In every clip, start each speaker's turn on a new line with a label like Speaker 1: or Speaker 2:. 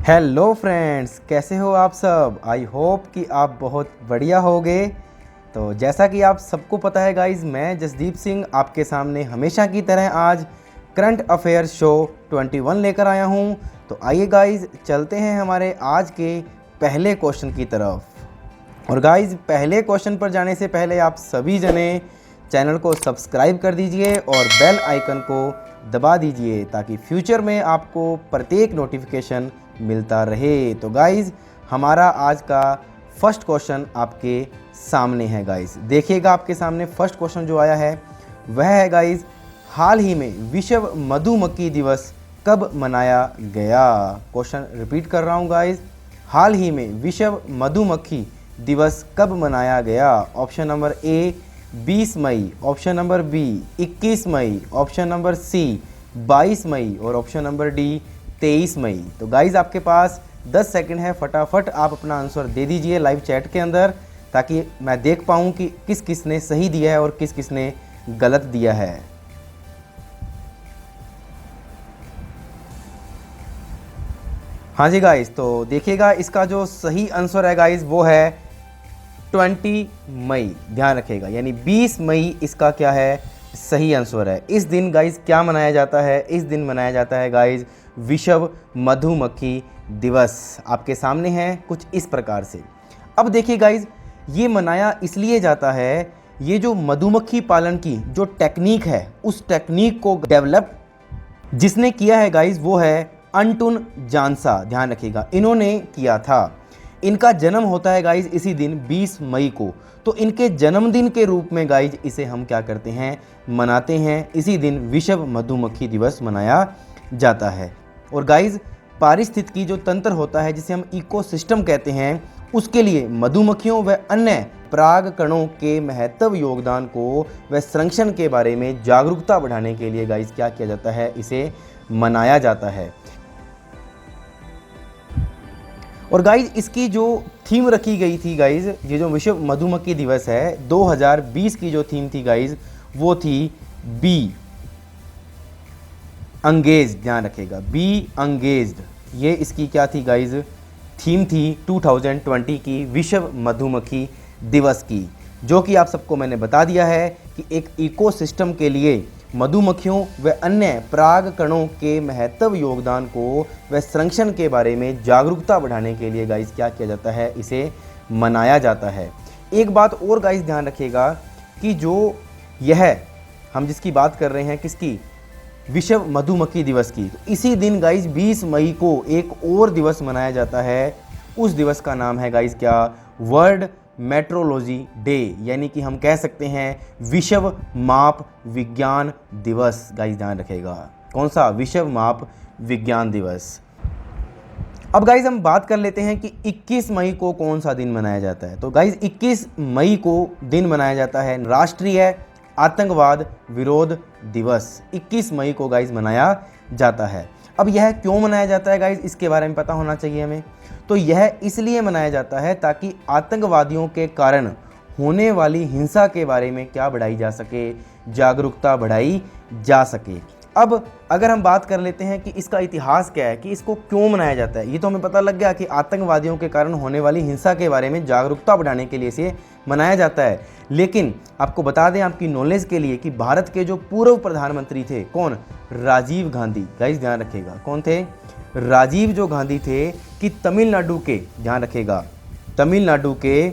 Speaker 1: Hello friends, कैसे हो आप सब। आई होप कि आप बहुत बढ़िया होगे। तो जैसा कि आप सबको पता है गाइज़, मैं जसदीप सिंह आपके सामने हमेशा की तरह आज करंट अफेयर शो 21 लेकर आया हूं। तो आइए गाइज़, चलते हैं हमारे आज के पहले क्वेश्चन की तरफ। और गाइज़, पहले क्वेश्चन पर जाने से पहले आप सभी जने चैनल को सब्सक्राइब कर दीजिए और बेल आइकन को दबा दीजिए ताकि फ्यूचर में आपको प्रत्येक नोटिफिकेशन मिलता रहे। तो गाइज़, हमारा आज का फर्स्ट क्वेश्चन आपके सामने है। गाइज़ देखिएगा, आपके सामने फर्स्ट क्वेश्चन जो आया है वह है गाइज़, हाल ही में विश्व मधुमक्खी दिवस कब मनाया गया। क्वेश्चन रिपीट कर रहा हूँ गाइज़, हाल ही में विश्व मधुमक्खी दिवस कब मनाया गया। ऑप्शन नंबर ए 20 मई, ऑप्शन नंबर बी 21 मई, ऑप्शन नंबर सी 22 मई और ऑप्शन नंबर डी 23 मई। तो गाइज़, आपके पास 10 सेकंड है, फटाफट आप अपना आंसर दे दीजिए लाइव चैट के अंदर ताकि मैं देख पाऊँ कि किस किस ने सही दिया है और किस किस ने गलत दिया है। हाँ जी गाइज़, तो देखिएगा, इसका जो सही आंसर है गाइज़ वो है 20 मई। ध्यान रखिएगा, यानी 20 मई इसका क्या है, सही आंसर है। इस दिन गाइज़ क्या मनाया जाता है, इस दिन मनाया जाता है गाइज़ विश्व मधुमक्खी दिवस। आपके सामने है कुछ इस प्रकार से। अब देखिए गाइज़, ये मनाया इसलिए जाता है, ये जो मधुमक्खी पालन की जो टेक्निक है उस टेक्निक को डेवलप जिसने किया है गाइज़ वो है अंटुन जानसा। ध्यान रखिएगा, इन्होंने किया था। इनका जन्म होता है गाइज़ इसी दिन 20 मई को। तो इनके जन्मदिन के रूप में गाइज़ इसे हम क्या करते हैं, मनाते हैं। इसी दिन विश्व मधुमक्खी दिवस मनाया जाता है। और गाइज़, पारिस्थितिकी जो तंत्र होता है जिसे हम इकोसिस्टम कहते हैं, उसके लिए मधुमक्खियों व अन्य पराग कणों के महत्व योगदान को व संरक्षण के बारे में जागरूकता बढ़ाने के लिए गाइज़ क्या किया जाता है, इसे मनाया जाता है। और गाइज़, इसकी जो थीम रखी गई थी गाइज़, ये जो विश्व मधुमक्खी दिवस है 2020 की जो थीम थी गाइज़ वो थी बी अंगेज्ड। ध्यान रखेगा, बी अंगेज्ड, ये इसकी क्या थी गाइज़, थीम थी 2020 की विश्व मधुमक्खी दिवस की। जो कि आप सबको मैंने बता दिया है कि एक इकोसिस्टम के लिए मधुमक्खियों व अन्य पराग कणों के महत्व योगदान को व संरक्षण के बारे में जागरूकता बढ़ाने के लिए गाइज़ क्या किया जाता है, इसे मनाया जाता है। एक बात और गाइज़ ध्यान रखिएगा कि जो यह हम जिसकी बात कर रहे हैं, किसकी, विश्व मधुमक्खी दिवस की, तो इसी दिन गाइज़ 20 मई को एक और दिवस मनाया जाता है। उस दिवस का नाम है गाइज़ क्या, वर्ल्ड मेट्रोलॉजी डे, यानी कि हम कह सकते हैं विश्व माप विज्ञान दिवस। गाइस ध्यान रखेगा, कौन सा, विश्व माप विज्ञान दिवस। अब गाइस हम बात कर लेते हैं कि 21 मई को कौन सा दिन मनाया जाता है। तो गाइस 21 मई को दिन मनाया जाता है राष्ट्रीय आतंकवाद विरोध दिवस। 21 मई को गाइस मनाया जाता है। अब यह क्यों मनाया जाता है गाइस, इसके बारे में पता होना चाहिए हमें। तो यह इसलिए मनाया जाता है ताकि आतंकवादियों के कारण होने वाली हिंसा के बारे में क्या बढ़ाई जा सके, जागरूकता बढ़ाई जा सके। अब अगर हम बात कर लेते हैं कि इसका इतिहास क्या है, कि इसको क्यों मनाया जाता है, ये तो हमें पता लग गया कि आतंकवादियों के कारण होने वाली हिंसा के बारे में जागरूकता बढ़ाने के लिए इसे मनाया जाता है। लेकिन आपको बता दें आपकी नॉलेज के लिए कि भारत के जो पूर्व प्रधानमंत्री थे, कौन, राजीव गांधी। गाइस ध्यान रखिएगा, कौन थे, राजीव जो गांधी थे, कि तमिलनाडु के, ध्यान रखिएगा, तमिलनाडु के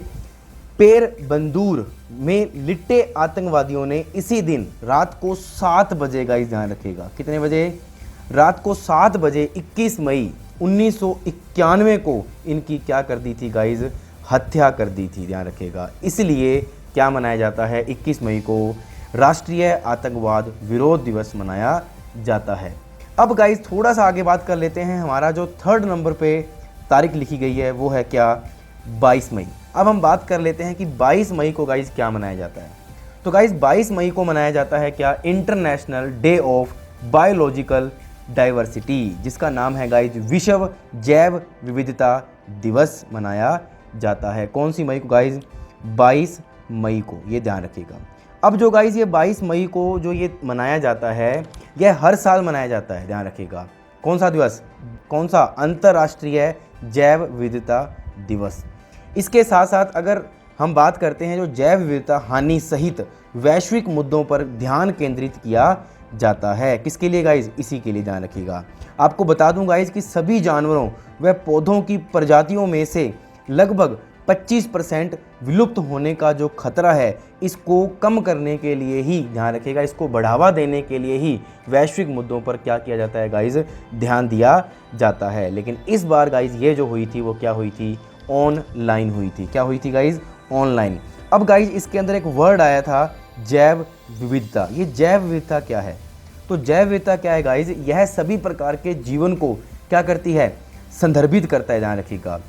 Speaker 1: पेरबंदूर में लिट्टे आतंकवादियों ने इसी दिन रात को 7 बजे, गाइस ध्यान रखिएगा, कितने बजे, रात को 7 बजे 21 मई 1991 को इनकी क्या कर दी थी गाइस, हत्या कर दी थी। ध्यान रखिएगा, इसलिए क्या मनाया जाता है, 21 मई को राष्ट्रीय आतंकवाद विरोध दिवस मनाया जाता है। अब गाइस थोड़ा सा आगे बात कर लेते हैं। हमारा जो थर्ड नंबर पे तारीख लिखी गई है वो है क्या, 22 मई। अब हम बात कर लेते हैं कि 22 मई को गाइस क्या मनाया जाता है। तो गाइस 22 मई को मनाया जाता है क्या, international day of biological diversity, जिसका नाम है गाइस विश्व जैव विविधता दिवस मनाया जाता है। कौन सी मई को गाइस, 22 मई को, ये ध्यान रखिएगा। अब जो गाइस ये 22 मई को जो ये मनाया जाता है, यह हर साल मनाया जाता है, ध्यान रखिएगा। कौन सा दिवस, कौन सा, अंतर्राष्ट्रीय जैव विविधता दिवस। इसके साथ साथ अगर हम बात करते हैं जो जैव विविधता हानि सहित वैश्विक मुद्दों पर ध्यान केंद्रित किया जाता है, किसके लिए गाइज, इसी के लिए ध्यान रखिएगा। आपको बता दूं गाइज कि सभी जानवरों व पौधों की प्रजातियों में से लगभग 25% विलुप्त होने का जो खतरा है, इसको कम करने के लिए ही ध्यान रखिएगा, इसको बढ़ावा देने के लिए ही वैश्विक मुद्दों पर क्या किया जाता है गाइज, ध्यान दिया जाता है। लेकिन इस बार गाइज ये जो हुई थी वो क्या हुई थी, ऑनलाइन हुई थी। क्या हुई थी गाइज, ऑनलाइन। अब गाइज इसके अंदर एक वर्ड आया था जैव विविधता। ये जैव विविधता क्या है, तो जैव विविधता क्या है गाइज, यह सभी प्रकार के जीवन को क्या करती है, संदर्भित करता है, ध्यान रखिएगा,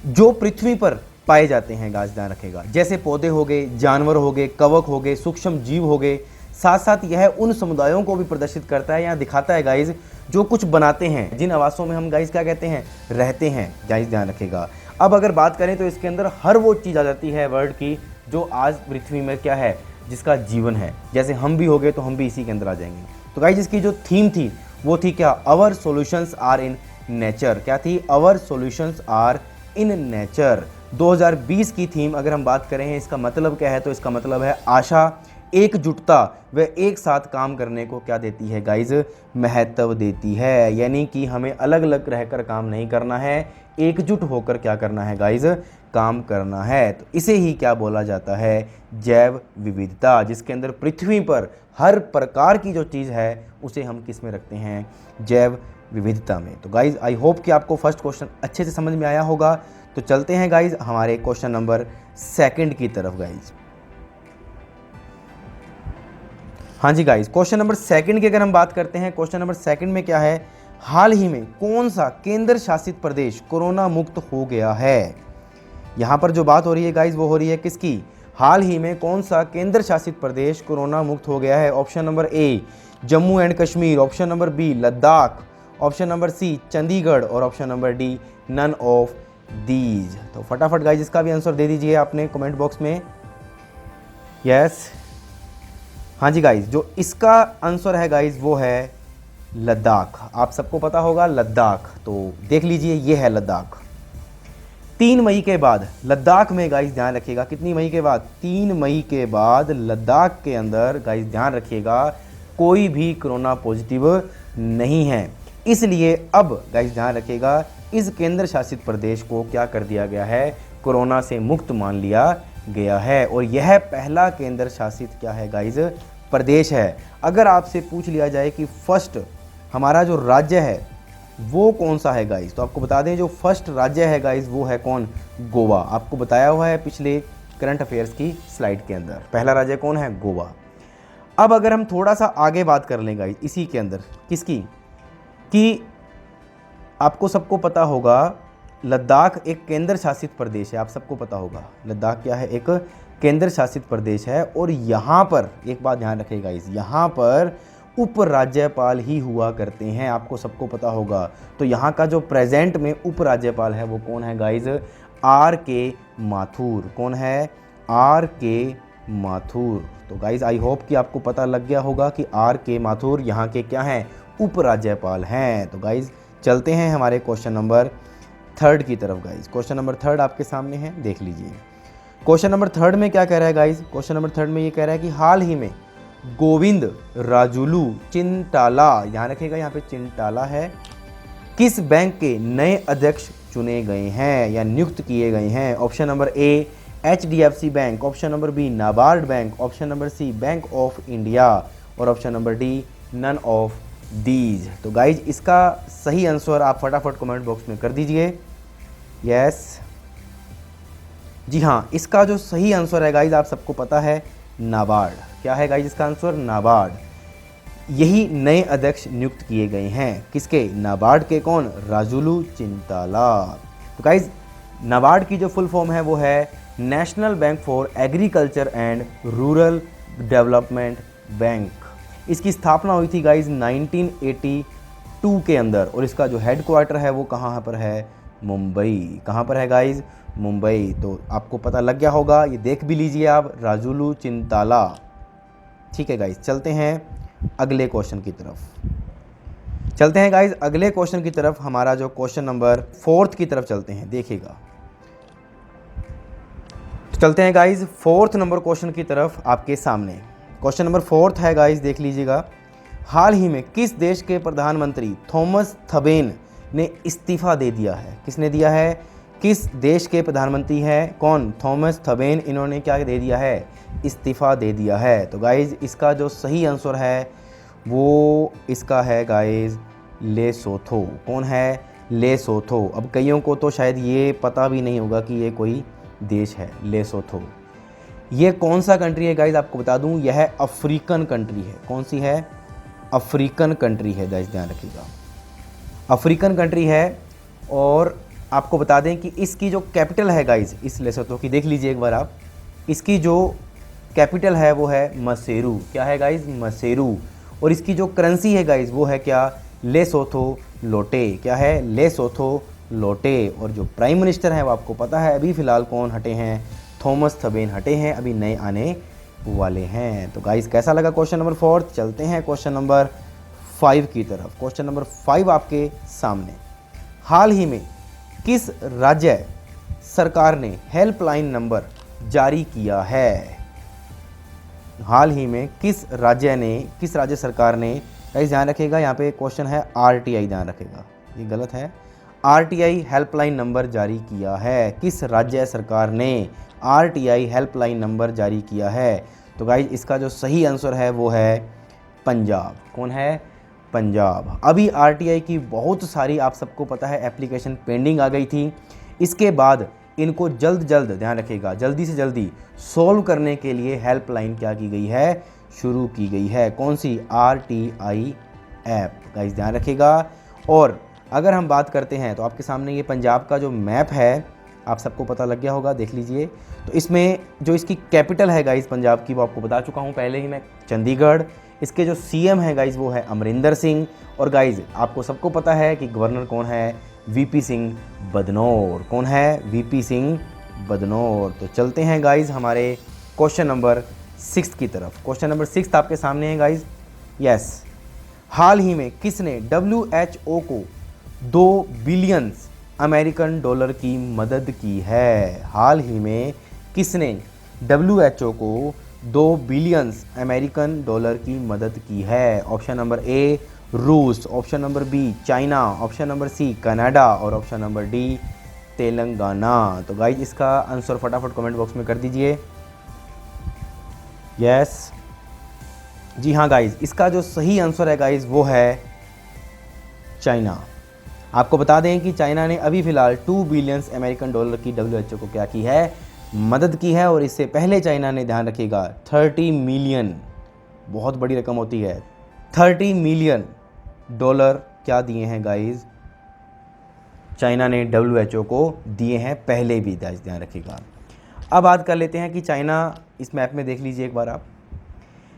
Speaker 1: जो पृथ्वी पर पाए जाते हैं गाइज, ध्यान रखेगा, जैसे पौधे हो गए, जानवर हो गए, कवक हो गए, सूक्ष्म जीव हो गए। साथ साथ यह उन समुदायों को भी प्रदर्शित करता है, यहाँ दिखाता है गाइज, जो कुछ बनाते हैं, जिन आवासों में हम गाइज क्या कहते हैं, रहते हैं गाइज, ध्यान रखेगा। अब अगर बात करें तो इसके अंदर हर वो चीज़ आ जाती है वर्ड की जो आज पृथ्वी में क्या है, जिसका जीवन है। जैसे हम भी हो गए तो हम भी इसी के अंदर आ जाएंगे। तो गाइज इसकी जो थीम थी वो थी क्या, अवर सॉल्यूशंस आर इन नेचर। क्या थी, अवर सॉल्यूशंस आर इन नेचर। 2020 की थीम अगर हम बात करें, इसका मतलब क्या है, तो इसका मतलब है आशा, एकजुटता व एक साथ काम करने को क्या देती है गाइज, महत्व देती है। यानी कि हमें अलग अलग रहकर काम नहीं करना है, एकजुट होकर क्या करना है गाइज, काम करना है। तो इसे ही क्या बोला जाता है, जैव विविधता, जिसके अंदर पृथ्वी पर हर प्रकार की जो चीज़ है उसे हम किस में रखते हैं, जैव विविधता में। तो गाइज आई होप कि आपको फर्स्ट क्वेश्चन अच्छे से समझ में आया होगा। तो चलते हैं गाइज हमारे क्वेश्चन नंबर 2 की तरफ गाइज। हाँ जी गाइज, क्वेश्चन नंबर 2 की अगर हम बात करते हैं, क्वेश्चन नंबर 2 में क्या है, हाल ही में कौन सा केंद्र शासित प्रदेश कोरोना मुक्त हो गया है। यहाँ पर जो बात हो रही है गाइज वो हो रही है किसकी, हाल ही में कौन सा केंद्र शासित प्रदेश कोरोना मुक्त हो गया है। Option number A Jammu and Kashmir, option number B Ladakh, option number C Chandigarh और option number D none of these. तो फटाफट गाइज इसका भी आंसर दे दीजिए आपने कमेंट बॉक्स में। यस, हाँ जी गाइज, जो इसका आंसर है गाइज वो है लद्दाख। आप सबको पता होगा लद्दाख, तो देख लीजिए ये है लद्दाख। 3 मई के बाद लद्दाख में गाइज ध्यान रखिएगा, कितनी मई के बाद, 3 मई के बाद लद्दाख के अंदर गाइज ध्यान रखिएगा कोई भी कोरोना पॉजिटिव नहीं है। इसलिए अब गाइज ध्यान रखिएगा इस केंद्र शासित प्रदेश को क्या कर दिया गया है, कोरोना से मुक्त मान लिया गया है। और यह पहला केंद्र शासित क्या है गाइज, प्रदेश है। अगर आपसे पूछ लिया जाए कि फर्स्ट हमारा जो राज्य है वो कौन सा है गाइज, तो आपको बता दें जो फर्स्ट राज्य है गाइज वो है कौन, गोवा। आपको बताया हुआ है पिछले करंट अफेयर्स की स्लाइड के अंदर, पहला राज्य कौन है, गोवा। अब अगर हम थोड़ा सा आगे बात कर लें गाइज इसी के अंदर, किसकी, कि आपको सबको पता होगा लद्दाख एक केंद्र शासित प्रदेश है। आप सबको पता होगा लद्दाख क्या है, एक केंद्र शासित प्रदेश है। और यहाँ पर एक बात ध्यान रखिएगा गाइज, यहाँ पर उप राज्यपाल ही हुआ करते हैं, आपको सबको पता होगा। तो यहाँ का जो प्रेजेंट में उप राज्यपाल है वो कौन है गाइज, RK माथुर। कौन है, RK माथुर। तो गाइज आई होप कि आपको पता लग गया होगा कि RK माथुर यहाँ के क्या हैं, उप राज्यपाल हैं। तो गाइज चलते हैं हमारे क्वेश्चन नंबर 3 की तरफ गाइज। क्वेश्चन नंबर 3 आपके सामने है, देख लीजिए। क्वेश्चन नंबर 3 में क्या कह रहा है गाइज, क्वेश्चन नंबर 3 में ये कह रहा है कि हाल ही में गोविंद राजुलू चिंटाला, यहाँ रखिएगा यहाँ पे चिंटाला है, किस बैंक के नए अध्यक्ष चुने गए हैं या नियुक्त किए गए हैं। Option number A HDFC bank, option number B NABARD bank, option number C bank of India और option number D none of these. तो गाइज इसका सही आंसर आप फटाफट कमेंट बॉक्स में कर दीजिए। यस, जी हाँ, इसका जो सही आंसर है गाइज आप सबको पता है नाबार्ड। क्या है गाइज इसका आंसर, नाबार्ड। यही नए अध्यक्ष नियुक्त किए गए हैं, किसके, नाबार्ड के, कौन, राजुलू चिंताला। तो गाइज नाबार्ड की जो फुल फॉर्म है वो है national bank for agriculture and rural development bank. इसकी स्थापना हुई थी गाइज 1982 के अंदर और इसका जो हेडक्वार्टर है वो कहाँ पर है, मुंबई। कहाँ पर है गाइज, मुंबई। तो आपको पता लग गया होगा, ये देख भी लीजिए आप, राजुलू चिंताला। ठीक है गाइज, चलते हैं अगले क्वेश्चन की तरफ। चलते हैं गाइज अगले क्वेश्चन की तरफ, हमारा जो क्वेश्चन नंबर 4 की तरफ चलते हैं, देखिएगा। तो चलते हैं गाइज 4 नंबर क्वेश्चन की तरफ आपके सामने। क्वेश्चन नंबर 4 है गाइज, देख लीजिएगा। हाल ही में किस देश के प्रधानमंत्री थॉमस थबेन ने इस्तीफा दे दिया है? किसने दिया है? किस देश के प्रधानमंत्री हैं कौन? थॉमस थबेन, इन्होंने क्या दे दिया है? इस्तीफा दे दिया है। तो गाइज इसका जो सही आंसर है वो इसका है गाइज लेसोथो। कौन है? लेसोथो। अब कईयों को तो शायद ये पता भी नहीं होगा कि ये कोई देश है, लेसोथो। ये कौन सा कंट्री है गाइज, आपको बता दूं, यह अफ्रीकन कंट्री है। कौन सी है? अफ्रीकन कंट्री है गाइज, ध्यान रखिएगा, अफ्रीकन कंट्री है। और आपको बता दें कि इसकी जो कैपिटल है गाइज, इस लेसोथो की, देख लीजिए एक बार आप, इसकी जो कैपिटल है वो है मसेरू। क्या है गाइज? मसेरू। और इसकी जो करेंसी है गाइज वो है क्या? लेसोथो लोटे। क्या है? लेसोथो लोटे। और जो प्राइम मिनिस्टर हैं वो आपको पता है अभी फ़िलहाल कौन हटे हैं? थॉमस थबेन हटे हैं, अभी नए आने वाले हैं। तो गाइज कैसा लगा क्वेश्चन नंबर 4? चलते हैं क्वेश्चन नंबर 5 की तरफ। क्वेश्चन नंबर 5 आपके सामने। हाल ही में किस राज्य सरकार ने हेल्पलाइन नंबर जारी किया है? हाल ही में किस राज्य सरकार ने, गाइस ध्यान रखिएगा, यहाँ पे क्वेश्चन है आरटीआई, ध्यान रखिएगा, ये गलत है। आरटीआई हेल्पलाइन नंबर जारी किया है। किस राज्य सरकार ने आरटीआई हेल्पलाइन नंबर जारी किया है? तो गाइस इसका जो सही आंसर है वो है पंजाब। कौन है? पंजाब। अभी आरटीआई की बहुत सारी, आप सबको पता है, एप्लीकेशन पेंडिंग आ गई थी। इसके बाद इनको जल्द ध्यान रखिएगा, जल्दी से जल्दी सॉल्व करने के लिए हेल्पलाइन क्या की गई है? शुरू की गई है। कौन सी? RTI app. गाइस ध्यान रखिएगा। और अगर हम बात करते हैं तो आपके सामने ये पंजाब का जो मैप है, आप सबको पता लग गया होगा, देख लीजिए। तो इसमें जो इसकी कैपिटल है गाइस पंजाब की, वो आपको बता चुका हूँ पहले ही मैं, चंडीगढ़। इसके जो सीएम है गाइस वो है अमरिंदर सिंह। और गाइस आपको सबको पता है कि गवर्नर कौन है? वीपी सिंह बदनौर। कौन है? वीपी सिंह बदनौर। तो चलते हैं गाइस हमारे क्वेश्चन नंबर 6 की तरफ। क्वेश्चन नंबर 6 आपके सामने है गाइस। यस, हाल ही में किसने WHO को 2 बिलियन अमेरिकन डॉलर की मदद की है? हाल ही में किसने WHO को 2 बिलियन अमेरिकन डॉलर की मदद की है? ऑप्शन नंबर ए रूस, option number B China, option number C Canada और ऑप्शन नंबर डी तेलंगाना। तो गाइज इसका आंसर फटाफट कमेंट बॉक्स में कर दीजिए। यस, जी हाँ गाइज, इसका जो सही आंसर है गाइज वो है चाइना। आपको बता दें कि चाइना ने अभी फ़िलहाल 2 बिलियन अमेरिकन डॉलर की WHO को क्या की है? मदद की है। और इससे पहले चाइना ने, ध्यान रखिएगा, 30 मिलियन, बहुत बड़ी रकम होती है, 30 मिलियन डॉलर क्या दिए हैं गाइज? चाइना ने WHO को दिए हैं पहले भी, ध्यान रखिएगा। अब बात कर लेते हैं कि चाइना, इस मैप में देख लीजिए एक बार आप।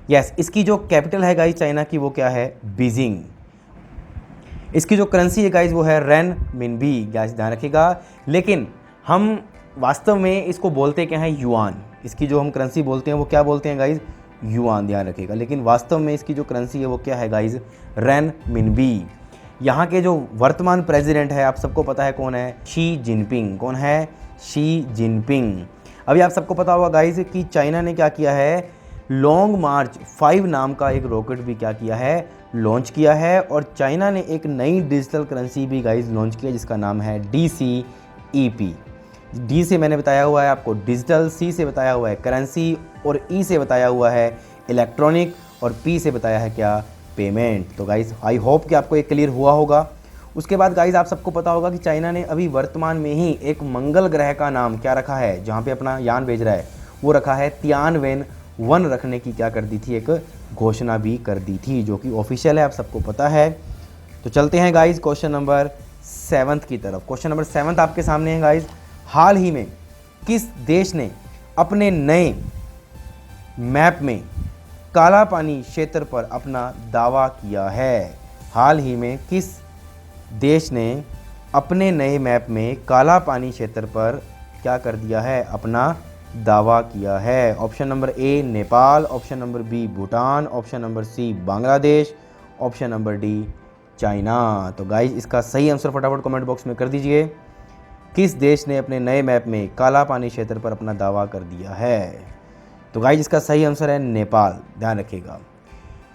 Speaker 1: यस, इसकी जो कैपिटल है गाइज चाइना की वो क्या है? बीजिंग। इसकी जो करेंसी है गाइज वो है रेन मिनबी, गाइज ध्यान रखिएगा। लेकिन हम वास्तव में इसको बोलते क्या है? युआन। इसकी जो हम करेंसी बोलते हैं वो क्या बोलते हैं गाइज? युआन, ध्यान रखिएगा। लेकिन वास्तव में इसकी जो करेंसी है वो क्या है गाइज? रेन मिनबी। यहाँ के जो वर्तमान प्रेसिडेंट है आप सबको पता है कौन है? Xi Jinping. कौन है? Xi Jinping. अभी आप सबको पता होगा गाइज कि चाइना ने क्या किया है? लॉन्ग मार्च 5 नाम का एक रॉकेट भी क्या किया है? लॉन्च किया है। और चाइना ने एक नई डिजिटल करेंसी भी गाइज लॉन्च किया जिसका नाम है DCEP। डी से मैंने बताया हुआ है आपको डिजिटल, सी से बताया हुआ है करेंसी, और ई से बताया हुआ है इलेक्ट्रॉनिक, और पी से बताया है क्या? पेमेंट। तो गाइज आई होप कि आपको ये क्लियर हुआ होगा। उसके बाद गाइज आप सबको पता होगा कि चाइना ने अभी वर्तमान में ही एक मंगल ग्रह का नाम क्या रखा है, जहाँ पे अपना यान भेज रहा है, वो रखा है तियानवेन-1 रखने की क्या कर दी थी? एक घोषणा भी कर दी थी, जो कि ऑफिशियल है, आप सबको पता है। तो चलते हैं गाइज क्वेश्चन नंबर 7 की तरफ। क्वेश्चन नंबर 7 आपके सामने है गाइज। हाल ही में किस देश ने अपने नए मैप में काला पानी क्षेत्र पर अपना दावा किया है? हाल ही में किस देश ने अपने नए मैप में काला पानी क्षेत्र पर क्या कर दिया है? अपना दावा किया है। Option number A Nepal, option number B Bhutan, option number C Bangladesh, option number D China. तो गाइज इसका सही आंसर फटाफट कमेंट बॉक्स में कर दीजिए। किस देश ने अपने नए मैप में काला पानी क्षेत्र पर अपना दावा कर दिया है? तो गाइज इसका सही आंसर है नेपाल, ध्यान रखिएगा।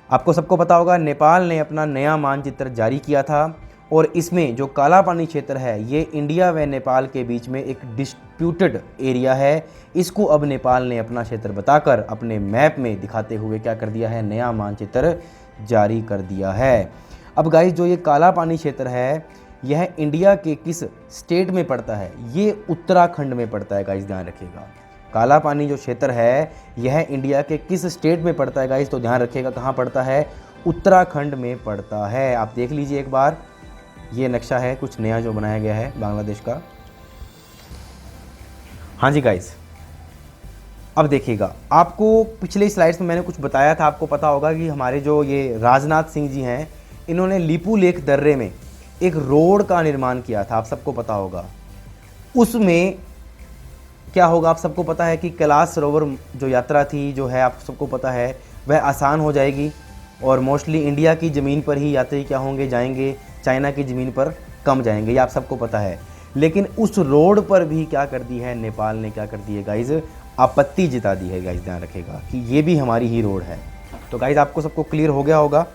Speaker 1: आपको सबको पता होगा नेपाल ने अपना नया मानचित्र जारी किया था और इसमें जो काला पानी क्षेत्र है ये इंडिया व नेपाल के बीच में एक डिस्प्यूटेड एरिया है। इसको अब नेपाल ने अपना क्षेत्र बताकर अपने मैप में दिखाते हुए क्या कर दिया है, नया मानचित्र जारी कर दिया है। अब गाइस जो ये काला पानी क्षेत्र है यह इंडिया के किस स्टेट में पड़ता है? ये उत्तराखंड में पड़ता है गाइस, ध्यान रखिएगा। काला पानी जो क्षेत्र है यह इंडिया के किस स्टेट में पड़ता है गाइस? तो ध्यान रखिएगा कहाँ पड़ता है, उत्तराखंड में पड़ता है। आप देख लीजिए एक बार, ये नक्शा है कुछ नया जो बनाया गया है बांग्लादेश का। हाँ जी गाइस, अब देखिएगा, आपको पिछले स्लाइड्स में मैंने कुछ बताया था, आपको पता होगा कि हमारे जो ये राजनाथ सिंह जी हैं इन्होंने लिपू लेक दर्रे में एक रोड का निर्माण किया था, आप सबको पता होगा। उसमें क्या होगा आप सबको पता है कि कैलाश सरोवर जो यात्रा थी जो है आप सबको पता है वह आसान हो जाएगी और मोस्टली इंडिया की ज़मीन पर ही यात्री क्या होंगे, जाएंगे, चाइना की ज़मीन पर कम जाएंगे, ये आप सबको पता है। लेकिन उस रोड पर भी क्या कर दी है नेपाल ने, क्या कर दी है गाइज़, आपत्ति जता दी है गाइज़, ध्यान रखेगा कि ये भी हमारी ही रोड है। तो गाइज़ आपको सबको क्लियर हो गया होगा।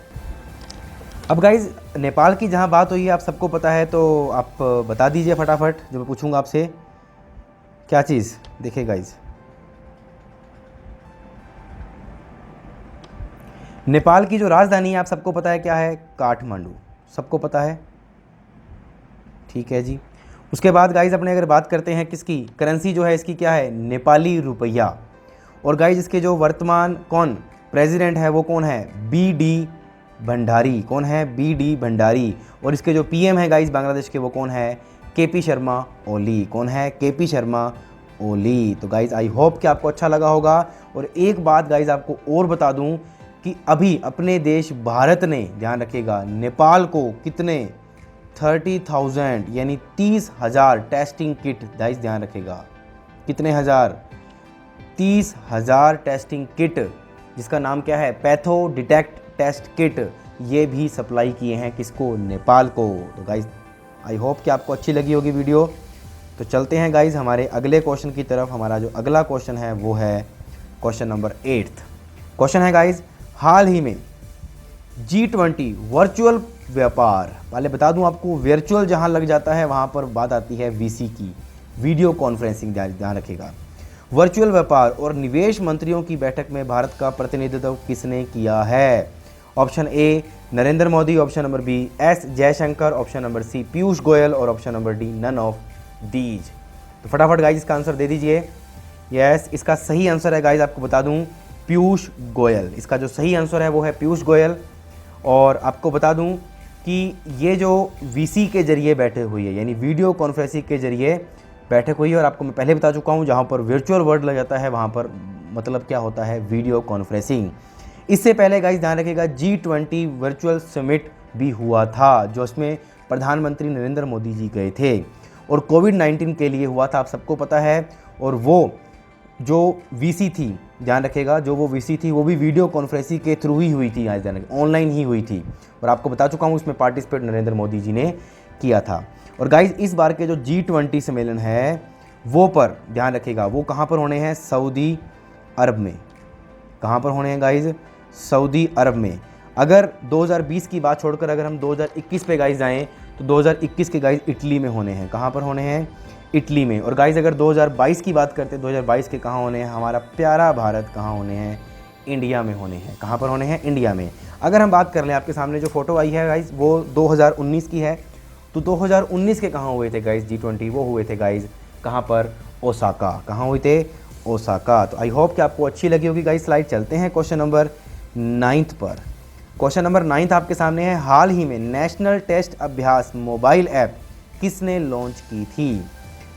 Speaker 1: अब गाइज़ नेपाल की जहाँ बात हुई है आप सबको पता है, तो आप बता दीजिए फटाफट जो मैं पूछूंगा आपसे, क्या चीज़? देखिए गाइज़, नेपाल की जो राजधानी है आप सबको पता है क्या है, काठमांडू, सबको पता है, ठीक है जी। उसके बाद गाइज़ अपने अगर बात करते हैं किसकी, करेंसी जो है इसकी क्या है, नेपाली रुपया। और गाइज़ इसके जो वर्तमान कौन प्रेसिडेंट है वो कौन है, BD भंडारी। कौन है, BD भंडारी। और इसके जो PM है गाइज़ बांग्लादेश के वो कौन है, KP शर्मा ओली। कौन है, KP शर्मा ओली। तो गाइज़ आई होप कि आपको अच्छा लगा होगा। और एक बात गाइज़ आपको और बता दूं कि अभी अपने देश भारत ने, ध्यान रखिएगा, नेपाल को कितने 30,000 यानी 30,000 टेस्टिंग किट, गाइज़ ध्यान रखिएगा, कितने हज़ार, 30,000 टेस्टिंग किट, जिसका नाम क्या है, पैथो डिटेक्ट टेस्ट किट, ये भी सप्लाई किए हैं किसको, नेपाल को। तो गाइज़ आई होप कि आपको अच्छी लगी होगी वीडियो। तो चलते हैं गाइज़ हमारे अगले क्वेश्चन की तरफ। हमारा जो अगला क्वेश्चन है वो है क्वेश्चन नंबर 8। क्वेश्चन है गाइज़, हाल ही में G20 वर्चुअल व्यापार, पहले बता दूं आपको, वर्चुअल जहां लग जाता है वहां पर बात आती है VC की, वीडियो कॉन्फ्रेंसिंग, ध्यान रखिएगा। वर्चुअल व्यापार और निवेश मंत्रियों की बैठक में भारत का प्रतिनिधित्व किसने किया है? Option A Narendra Modi, option number B S Jaishankar, option number C Piyush Goyal और option number D none of these. तो फटाफट गाइज इसका आंसर दे दीजिए। यस, इसका सही आंसर है गाइज, आपको बता दूं, पीयूष गोयल। इसका जो सही आंसर है वो है पीयूष गोयल। और आपको बता दूं कि ये जो VC के जरिए बैठे हुई है, यानी वीडियो कॉन्फ्रेंसिंग के जरिए बैठक हुई है। और आपको मैं पहले बता चुका हूँ, जहाँ पर वर्चुअल वर्ड लग जाता है वहाँ पर मतलब क्या होता है, वीडियो कॉन्फ्रेंसिंग। इससे पहले गाइज ध्यान रखिएगा G20 वर्चुअल समिट भी हुआ था, जो उसमें प्रधानमंत्री नरेंद्र मोदी जी गए थे और कोविड-19 के लिए हुआ था, आप सबको पता है। और वो जो VC थी, ध्यान रखिएगा, जो वो VC थी वो भी वीडियो कॉन्फ्रेंसिंग के थ्रू ही हुई थी, आज ऑनलाइन ही हुई थी। और आपको बता चुका हूँ इसमें पार्टिसिपेट नरेंद्र मोदी जी ने किया था। और गाइज इस बार के जो G20 सम्मेलन है वो पर ध्यान रखिएगा, वो कहाँ पर होने हैं, सऊदी अरब में। कहाँ पर होने हैं गाइज, सऊदी अरब में। अगर 2020 की बात छोड़कर अगर हम 2021 पे गाइज जाएँ तो 2021 के गाइज इटली में होने हैं। कहाँ पर होने हैं, इटली में। और गाइज अगर 2022 की बात करते हैं, 2022 के कहाँ होने हैं, हमारा प्यारा भारत कहाँ होने हैं, इंडिया में होने हैं। कहाँ पर होने हैं, इंडिया में। अगर हम बात कर लें, आपके सामने जो फोटो आई है गाइज वो 2019 की है। तो 2019 के कहाँ हुए थे गाइज G20, वो हुए थे गाइज कहाँ पर, ओसाका। कहाँ हुए थे, ओसाका। तो आई होप कि आपको अच्छी लगी होगी गाइज। स्लाइड चलते हैं क्वेश्चन नंबर 9 पर। क्वेश्चन नंबर 9 आपके सामने है, हाल ही में national test Abhyas mobile app किसने लॉन्च की थी?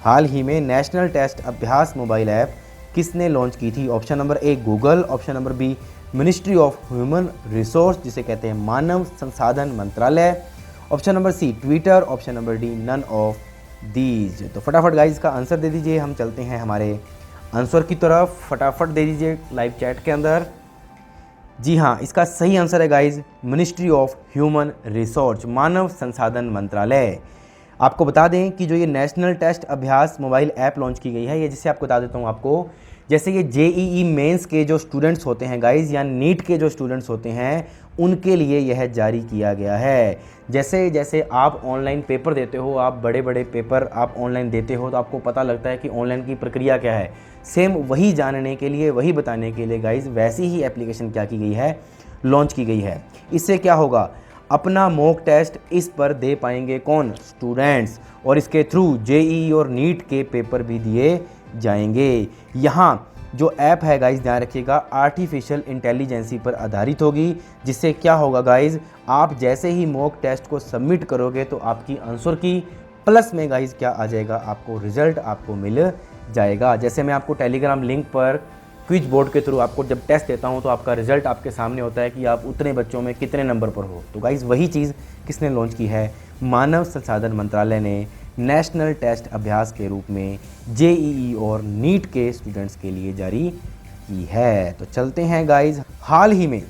Speaker 1: हाल ही में national test Abhyas mobile app किसने लॉन्च की थी? Option number A Google, option number B ministry of human resource, जिसे कहते हैं मानव संसाधन मंत्रालय, option number C Twitter, option number D none of these. तो फटाफट गाइज इसका आंसर दे दीजिए। हम चलते हैं हमारे आंसर की तरफ, फटाफट दे दीजिए लाइव चैट के अंदर। जी हाँ, इसका सही आंसर है guys ministry of human resource, मानव संसाधन मंत्रालय। आपको बता दें कि जो ये national test Abhyas mobile app launch की गई है, ये जिसे आपको बता देता हूँ आपको, जैसे ये जेईई मेंस के जो स्टूडेंट्स होते हैं गाइज, या नीट के जो स्टूडेंट्स होते हैं, उनके लिए यह जारी किया गया है। जैसे जैसे आप ऑनलाइन पेपर देते हो, आप बड़े बड़े पेपर आप ऑनलाइन देते हो, तो आपको पता लगता है कि ऑनलाइन की प्रक्रिया क्या है। सेम वही जानने के लिए, वही बताने के लिए गाइज वैसी ही एप्लीकेशन क्या की गई है, लॉन्च की गई है। इससे क्या होगा, अपना मॉक टेस्ट इस पर दे पाएंगे कौन, स्टूडेंट्स, और इसके थ्रू जेईई और नीट के पेपर भी दिए जाएंगे। यहाँ जो ऐप है गाइज ध्यान रखिएगा, आर्टिफिशियल इंटेलिजेंसी पर आधारित होगी, जिससे क्या होगा गाइज, आप जैसे ही मॉक टेस्ट को सबमिट करोगे तो आपकी आंसर की प्लस में गाइज क्या आ जाएगा, आपको रिजल्ट आपको मिल जाएगा। जैसे मैं आपको टेलीग्राम लिंक पर क्विज बोर्ड के थ्रू आपको जब टेस्ट देता हूं तो आपका रिजल्ट आपके सामने होता है कि आप उतने बच्चों में कितने नंबर पर हो। तो गाइज वही चीज़ किसने लॉन्च की है, मानव संसाधन मंत्रालय ने नेशनल टेस्ट अभ्यास के रूप में जेईई और नीट के स्टूडेंट्स के लिए जारी की है। तो चलते हैं गाइज, हाल ही में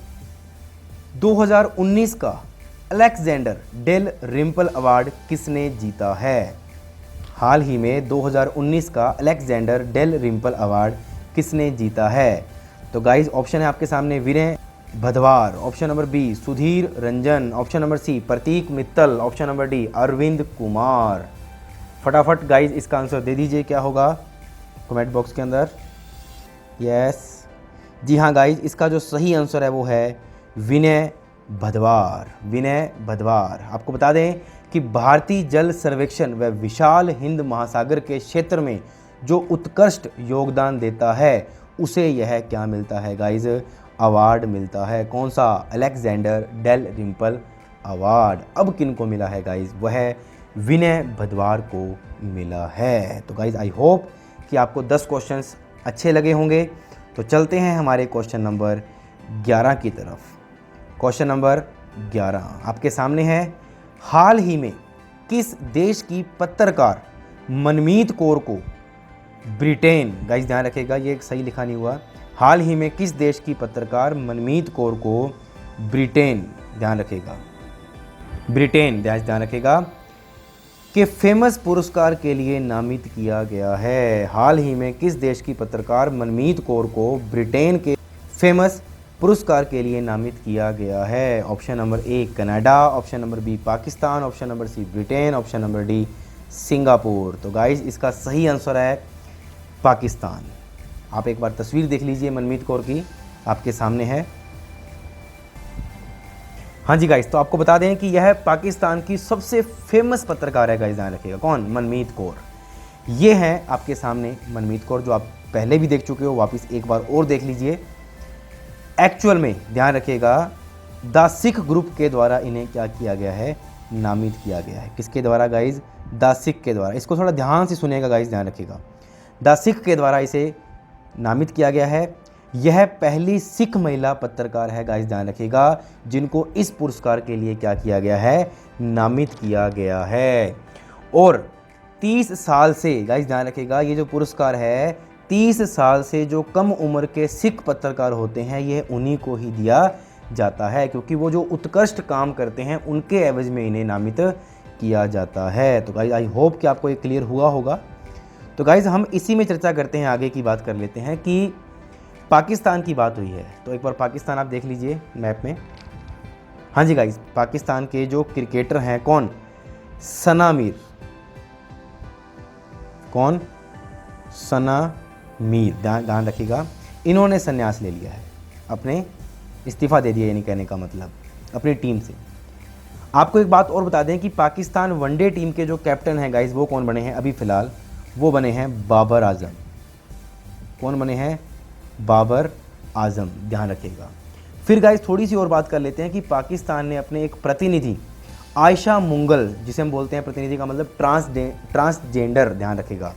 Speaker 1: 2019 का अलेक्जेंडर डेल रिम्पल अवार्ड किसने जीता है। हाल ही में 2019 का अलेक्जेंडर डेल रिम्पल अवार्ड किसने जीता है। तो गाइज ऑप्शन है आपके सामने, Vinay Bhadwar, option number B Sudhir Ranjan, option number C Prateek Mittal, option number D Arvind Kumar. फटाफट गाइज इसका आंसर दे दीजिए, क्या होगा कमेंट बॉक्स के अंदर। यस, जी हाँ गाइज, इसका जो सही आंसर है वो है विनय भदवार, विनय भदवार। आपको बता दें कि भारतीय जल सर्वेक्षण व विशाल हिंद महासागर के क्षेत्र में जो उत्कृष्ट योगदान देता है, उसे यह क्या मिलता है गाइज, अवार्ड मिलता है। कौन सा, अलेक्जेंडर डेल रिम्पल अवार्ड। अब किन को मिला है गाइज, वह विनय भदवार को मिला है। तो गाइज आई होप कि आपको 10 क्वेश्चंस अच्छे लगे होंगे। तो चलते हैं हमारे क्वेश्चन नंबर 11 की तरफ। क्वेश्चन नंबर 11 आपके सामने है, हाल ही में किस देश की पत्रकार मनमीत कौर को ब्रिटेन, गाइज ध्यान रखेगा ये सही लिखा नहीं हुआ, हाल ही में किस देश की पत्रकार मनमीत कौर को ब्रिटेन, ध्यान रखेगा ब्रिटेन, ध्यान रखेगा, के फेमस पुरस्कार के लिए नामित किया गया है। हाल ही में किस देश की पत्रकार मनमीत कौर को ब्रिटेन के फेमस पुरस्कार के लिए नामित किया गया है। Option number A Canada, option number B Pakistan, option number C Britain, option number D Singapore. तो गाइज इसका सही आंसर है पाकिस्तान। आप एक बार तस्वीर देख लीजिए मनमीत कौर की, आपके सामने है। हाँ जी गाइज, तो आपको बता दें कि यह पाकिस्तान की सबसे फेमस पत्रकार है गाइज, ध्यान रखिएगा, कौन, मनमीत कौर। ये है आपके सामने मनमीत कौर, जो आप पहले भी देख चुके हो, वापस एक बार और देख लीजिए। एक्चुअल में ध्यान रखिएगा द सिख ग्रुप के द्वारा इन्हें क्या किया गया है, नामित किया गया है। किसके द्वारा गाइज, द सिख के द्वारा। इसको थोड़ा ध्यान से सुनिएगा गाइज, ध्यान रखिएगा, द सिख के द्वारा इसे नामित किया गया है। यह पहली सिख महिला पत्रकार है गाइज, ध्यान रखिएगा, जिनको इस पुरस्कार के लिए क्या किया गया है, नामित किया गया है। और 30 साल से गाइज ध्यान रखिएगा, ये जो पुरस्कार है 30 साल से जो कम उम्र के सिख पत्रकार होते हैं, यह उन्हीं को ही दिया जाता है, क्योंकि वो जो उत्कृष्ट काम करते हैं उनके एवज में इन्हें नामित किया जाता है। तो गाइज आई होप कि आपको ये क्लियर हुआ होगा। तो गाइज हम इसी में चर्चा करते हैं, आगे की बात कर लेते हैं कि पाकिस्तान की बात हुई है, तो एक बार पाकिस्तान आप देख लीजिए मैप में। हाँ जी गाइज, पाकिस्तान के जो क्रिकेटर हैं, कौन, सना मीर, कौन, सना मीर, ध्यान रखिएगा, इन्होंने संन्यास ले लिया है, अपने इस्तीफ़ा दे दिया, यानी कहने का मतलब अपनी टीम से। आपको एक बात और बता दें कि पाकिस्तान वनडे टीम के जो कैप्टन हैं गाइज, वो कौन बने हैं अभी फ़िलहाल, वो बने हैं बाबर आजम। कौन बने हैं, बाबर आजम, ध्यान रखिएगा। फिर गाइज थोड़ी सी और बात कर लेते हैं कि पाकिस्तान ने अपने एक प्रतिनिधि आयशा मुंगल, जिसे हम बोलते हैं प्रतिनिधि का मतलब ट्रांसजेंडर, ध्यान रखिएगा,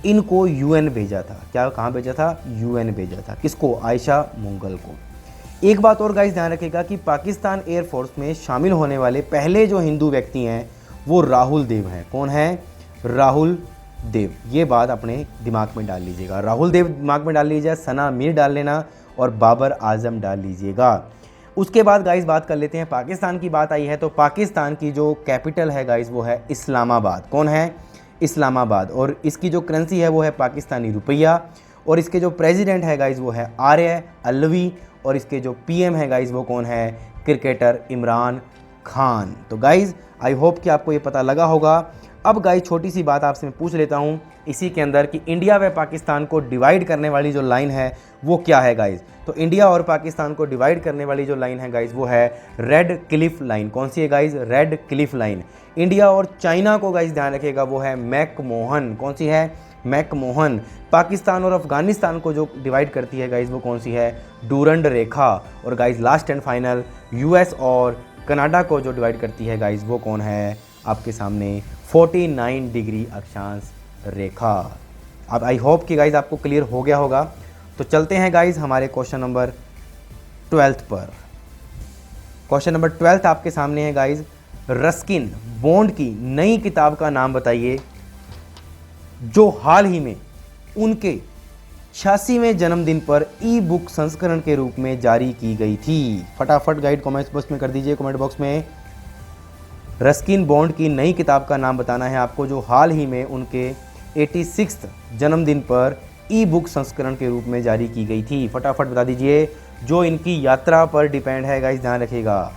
Speaker 1: इनको यूएन भेजा था। क्या, कहाँ भेजा था, यूएन भेजा था। किसको, आयशा मुंगल को। एक बात और गाइज ध्यान रखिएगा कि पाकिस्तान एयरफोर्स में शामिल होने वाले पहले जो हिंदू व्यक्ति हैं वो राहुल देव हैं। कौन है, राहुल देव। ये बात अपने दिमाग में डाल लीजिएगा, राहुल देव दिमाग में डाल लीजिए, सना मीर डाल लेना, और बाबर आजम डाल लीजिएगा। उसके बाद गाइस बात कर लेते हैं, पाकिस्तान की बात आई है तो पाकिस्तान की जो कैपिटल है गाइस वो है इस्लामाबाद। कौन है? इस्लामाबाद। और इसकी जो करेंसी है वो है पाकिस्तानी रुपया। और इसके जो प्रेसिडेंट है गाइस वो है आर्य अलवी। और इसके जो पीएम है गाइस वो कौन है? क्रिकेटर इमरान खान। तो गाइस आई होप कि आपको ये पता लगा होगा। अब गाइस छोटी सी बात आपसे मैं पूछ लेता हूँ इसी के अंदर कि इंडिया व पाकिस्तान को डिवाइड करने वाली जो लाइन है वो क्या है गाइस? तो इंडिया और पाकिस्तान को डिवाइड करने वाली जो लाइन है गाइस वो है रेड क्लिफ लाइन। कौन सी है guys? Red Cliff line. India और चाइना को गाइस ध्यान रखिएगा वो है मैकमोहन। कौन सी है? मैकमोहन। पाकिस्तान और अफगानिस्तान को जो डिवाइड करती है गाइस वो कौन सी है? डूरंड रेखा। और guys last and final US और कनाडा को जो डिवाइड करती है गाइस वो कौन है? आपके सामने 49 डिग्री अक्षांश रेखा। अब आई होप कि गाइस आपको क्लियर हो गया होगा। तो चलते हैं गाइस हमारे क्वेश्चन नंबर 12 पर। क्वेश्चन नंबर 12 आपके सामने है गाइस, रस्किन बॉन्ड की नई किताब का नाम बताइए जो हाल ही में उनके 86वें जन्मदिन पर ई बुक संस्करण के रूप में जारी की गई थी। फटाफट गाइड कमेंट बॉक्स में कर दीजिए, कमेंट बॉक्स में रस्किन बॉन्ड की नई किताब का नाम बताना है आपको जो हाल ही में उनके 86वें जन्मदिन पर ई बुक संस्करण के रूप में जारी की गई थी। फटाफट बता दीजिए। जो इनकी यात्रा पर डिपेंड है गाइस, ध्यान रखिएगा।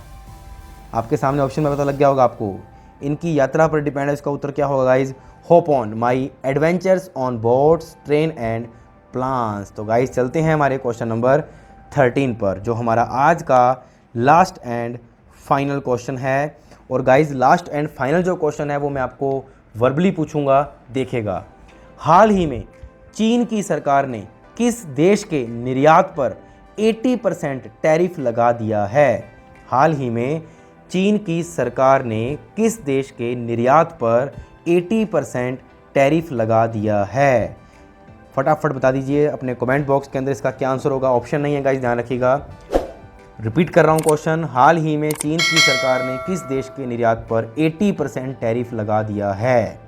Speaker 1: आपके सामने ऑप्शन में पता लग गया होगा आपको। इनकी यात्रा पर डिपेंड है, इसका उत्तर क्या होगा guys? Hope on my adventures on boats train and plans. तो गाइस चलते हैं हमारे क्वेश्चन नंबर 13 पर जो हमारा आज का लास्ट एंड फाइनल क्वेश्चन है। और गाइस लास्ट एंड फाइनल जो क्वेश्चन है वो मैं आपको वर्बली पूछूंगा, देखिएगा। हाल ही में चीन की सरकार ने किस देश के निर्यात पर 80% टैरिफ लगा दिया है? हाल ही में चीन की सरकार ने किस देश के निर्यात पर 80% टैरिफ लगा दिया है? फटाफट बता दीजिए अपने कमेंट बॉक्स के अंदर इसका क्या आंसर होगा। ऑप्शन नहीं है गाइस, ध्यान रखिएगा। रिपीट कर रहा हूँ क्वेश्चन, हाल ही में चीन की सरकार ने किस देश के निर्यात पर 80% टैरिफ लगा दिया है?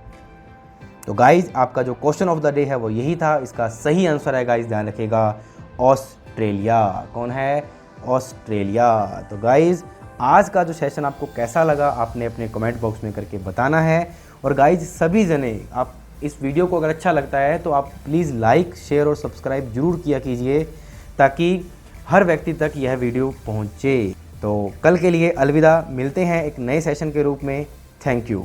Speaker 1: तो गाइज आपका जो क्वेश्चन ऑफ द डे है वो यही था। इसका सही आंसर है गाइज, ध्यान रखिएगा, ऑस्ट्रेलिया। कौन है? ऑस्ट्रेलिया। तो गाइज आज का जो सेशन आपको कैसा लगा आपने अपने कमेंट बॉक्स में करके बताना है। और गाइज सभी जने आप इस वीडियो को अगर अच्छा लगता है तो आप प्लीज़ लाइक शेयर और सब्सक्राइब जरूर किया कीजिए ताकि हर व्यक्ति तक यह वीडियो पहुंचे। तो कल के लिए अलविदा, मिलते हैं एक नए सेशन के रूप में। Thank you.